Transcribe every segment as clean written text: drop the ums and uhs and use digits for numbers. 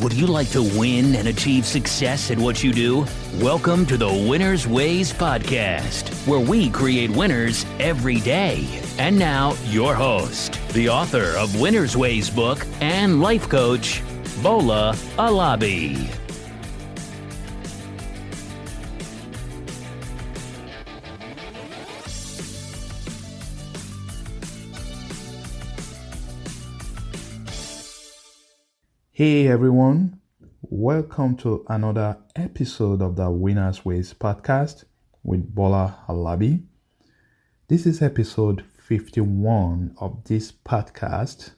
Would you like to win and achieve success at what you do? Welcome to the Winner's Ways podcast, where we create winners every day. And now, your host, the author of Winner's Ways book and life coach, Bola Alabi. Hey everyone, welcome to another episode of the Winner's Ways podcast with Bola Alabi. This is episode 51 of this podcast,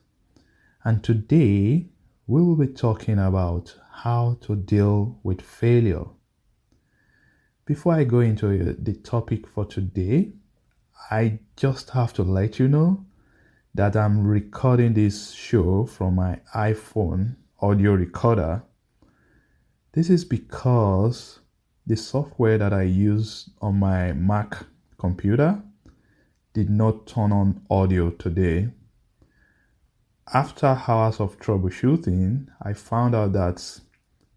and today we will be talking about how to deal with failure. Before I go into the topic for today, I just have to let you know that I'm recording this show from my iPhone audio recorder. This is because the software that I use on my Mac computer did not turn on audio today. After hours of troubleshooting, I found out that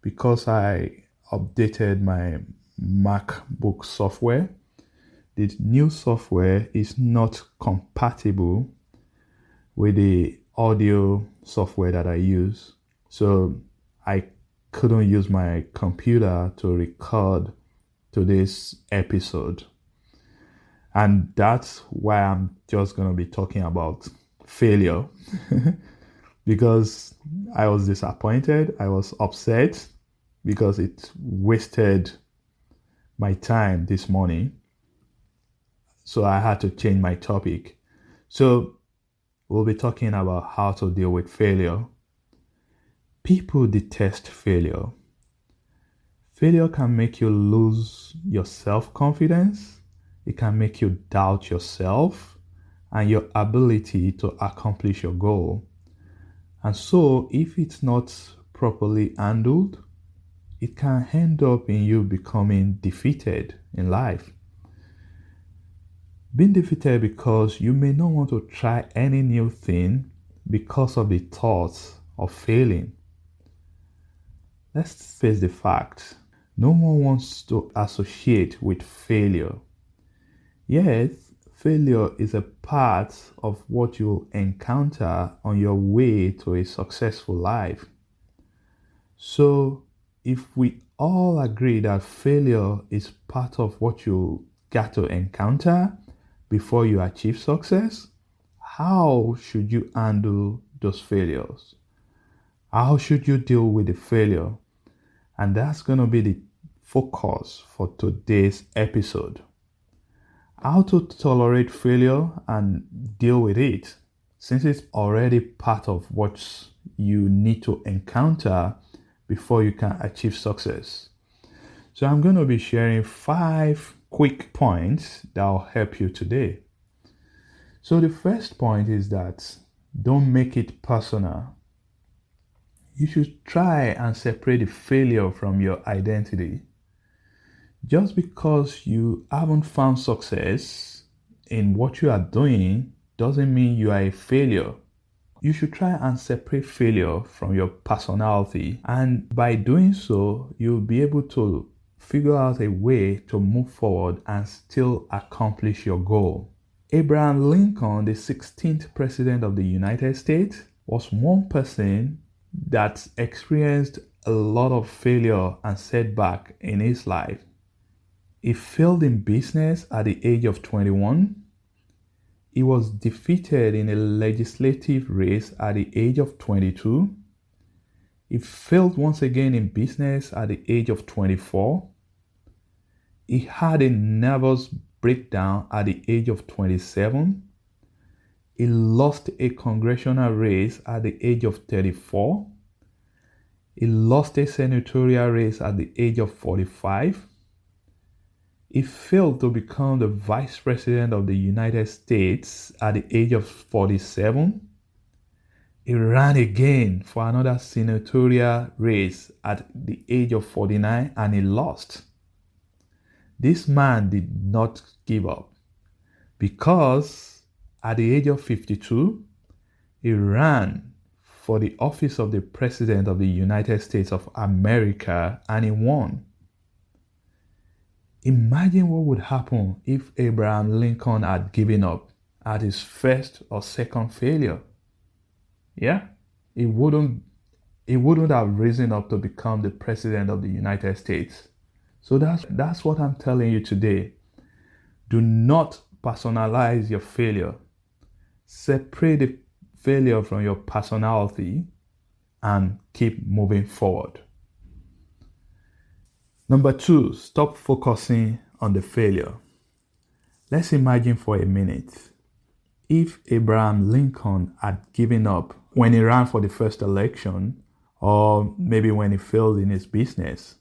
because I updated my MacBook software, the new software is not compatible with the audio software that I use. So I couldn't use my computer to record today's episode. And that's why I'm just going to be talking about failure. Because I was disappointed, I was upset because it wasted my time this morning. So I had to change my topic. So we'll be talking about how to deal with failure. People detest failure. Failure can make you lose your self-confidence. It can make you doubt yourself and your ability to accomplish your goal. And so, if it's not properly handled, it can end up in you becoming defeated in life. Being defeated because you may not want to try any new thing because of the thoughts of failing. Let's face the fact, no one wants to associate with failure. Yet, failure is a part of what you'll encounter on your way to a successful life. So, if we all agree that failure is part of what you got to encounter before you achieve success, how should you handle those failures? How should you deal with the failure? And that's going to be the focus for today's episode. How to tolerate failure and deal with it, since it's already part of what you need to encounter before you can achieve success. So I'm going to be sharing 5 quick points that will help you today. So the first point is that don't make it personal. You should try and separate the failure from your identity. Just because you haven't found success in what you are doing doesn't mean you are a failure. You should try and separate failure from your personality, and by doing so, you'll be able to figure out a way to move forward and still accomplish your goal. Abraham Lincoln, the 16th president of the United States, was one person that experienced a lot of failure and setback in his life. He failed in business at the age of 21. He was defeated in a legislative race at the age of 22. He failed once again in business at the age of 24. He had a nervous breakdown at the age of 27. He lost a congressional race at the age of 34. He lost a senatorial race at the age of 45. He failed to become the Vice President of the United States at the age of 47. He ran again for another senatorial race at the age of 49 and he lost. This man did not give up because at the age of 52, he ran for the office of the President of the United States of America and he won. Imagine what would happen if Abraham Lincoln had given up at his first or second failure. Yeah, he wouldn't have risen up to become the President of the United States. So that's what I'm telling you today. Do not personalize your failure. Separate the failure from your personality and keep moving forward. Number 2, stop focusing on the failure. Let's imagine for a minute if Abraham Lincoln had given up when he ran for the first election, or maybe when he failed in his business,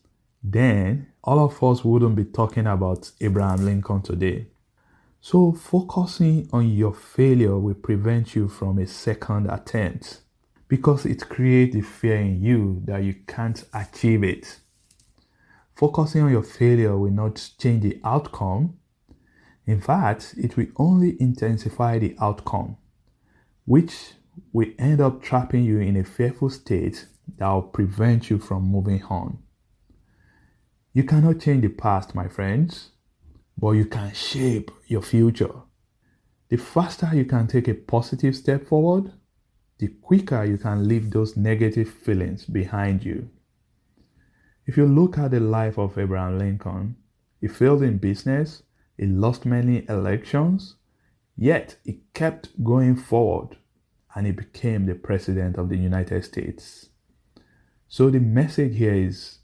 then all of us wouldn't be talking about Abraham Lincoln today. So focusing on your failure will prevent you from a second attempt because it creates the fear in you that you can't achieve it. Focusing on your failure will not change the outcome. In fact, it will only intensify the outcome, which will end up trapping you in a fearful state that will prevent you from moving on. You cannot change the past, my friends, but you can shape your future. The faster you can take a positive step forward, the quicker you can leave those negative feelings behind you. If you look at the life of Abraham Lincoln, he failed in business, he lost many elections, yet he kept going forward and he became the President of the United States. So the message here is,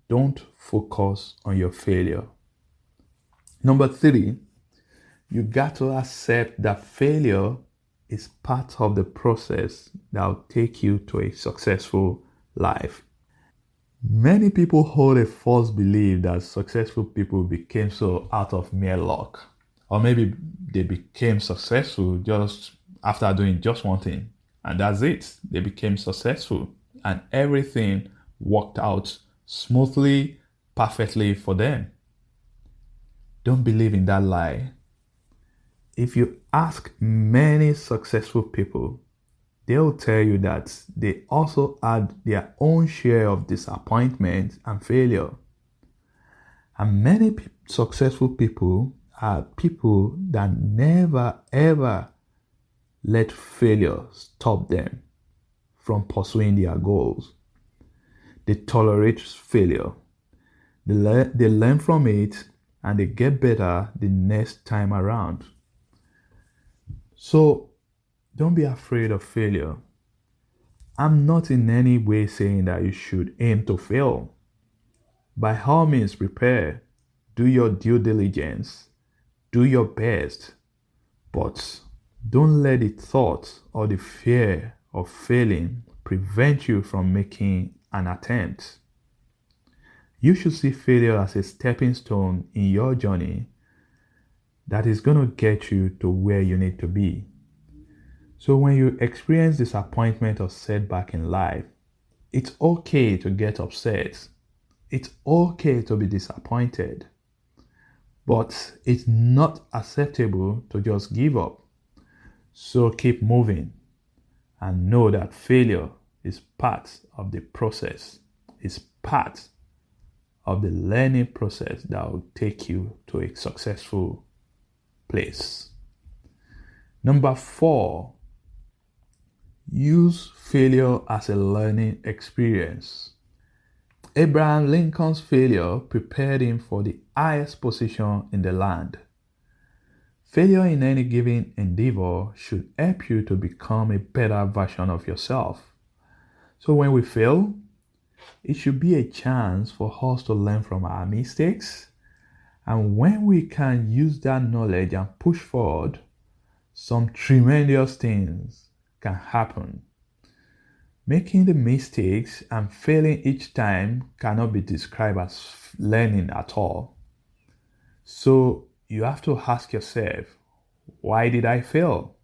don't focus on your failure. Number 3, you got to accept that failure is part of the process that will take you to a successful life. Many people hold a false belief that successful people became so out of mere luck. Or maybe they became successful just after doing just one thing. And that's it. They became successful. And everything worked out smoothly, perfectly for them. Don't believe in that lie. If you ask many successful people, they'll tell you that they also had their own share of disappointment and failure. And many successful people are people that never ever let failure stop them from pursuing their goals. They tolerate failure. They learn from it and they get better the next time around. So don't be afraid of failure. I'm not in any way saying that you should aim to fail. By all means, prepare. Do your due diligence. Do your best. But don't let the thought or the fear of failing prevent you from making an attempt. You should see failure as a stepping stone in your journey that is going to get you to where you need to be. So when you experience disappointment or setback in life, it's okay to get upset. It's okay to be disappointed. But it's not acceptable to just give up. So keep moving and know that failure is part of the process. It's part of the learning process that will take you to a successful place. Number 4, use failure as a learning experience. Abraham Lincoln's failure prepared him for the highest position in the land. Failure in any given endeavor should help you to become a better version of yourself. So when we fail, it should be a chance for us to learn from our mistakes. And when we can use that knowledge and push forward, some tremendous things can happen. Making the mistakes and failing each time cannot be described as learning at all. So you have to ask yourself, why did I fail?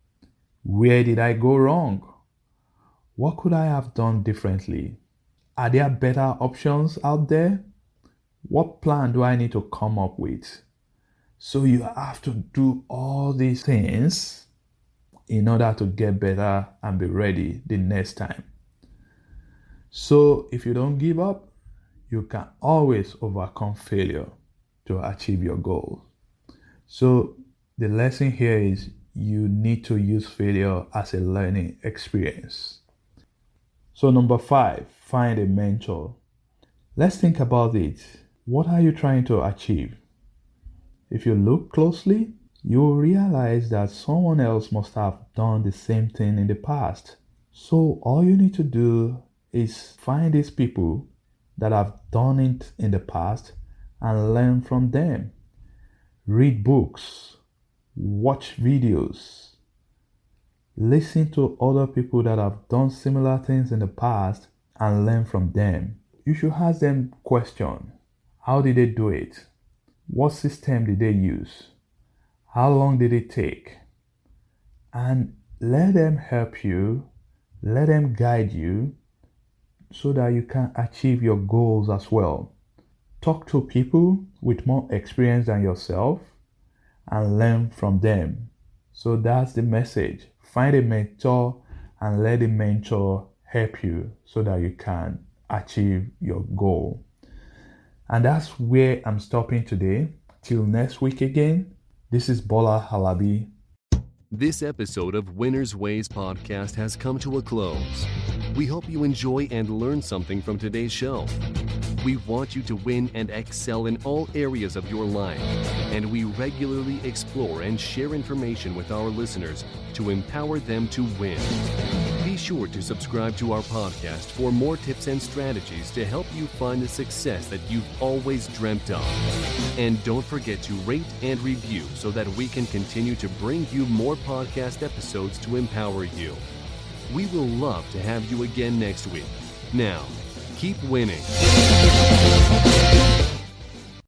Where did I go wrong? What could I have done differently? Are there better options out there? What plan do I need to come up with? So you have to do all these things in order to get better and be ready the next time. So if you don't give up, you can always overcome failure to achieve your goals. So the lesson here is you need to use failure as a learning experience. So number 5, find a mentor. Let's think about it. What are you trying to achieve? If you look closely, you will realize that someone else must have done the same thing in the past. So all you need to do is find these people that have done it in the past and learn from them. Read books, watch videos, listen to other people that have done similar things in the past and learn from them. You should ask them questions. How did they do it? What system did they use? How long did it take? And let them help you, let them guide you so that you can achieve your goals as well. Talk to people with more experience than yourself and learn from them. So that's the message. Find a mentor and let the mentor help you so that you can achieve your goal. And that's where I'm stopping today. Till next week again, this is Bola Halabi. This episode of Winner's Ways podcast has come to a close. We hope you enjoy and learn something from today's show. We want you to win and excel in all areas of your life, and we regularly explore and share information with our listeners to empower them to win. Be sure to subscribe to our podcast for more tips and strategies to help you find the success that you've always dreamt of. And don't forget to rate and review so that we can continue to bring you more podcast episodes to empower you. We will love to have you again next week. Now, keep winning.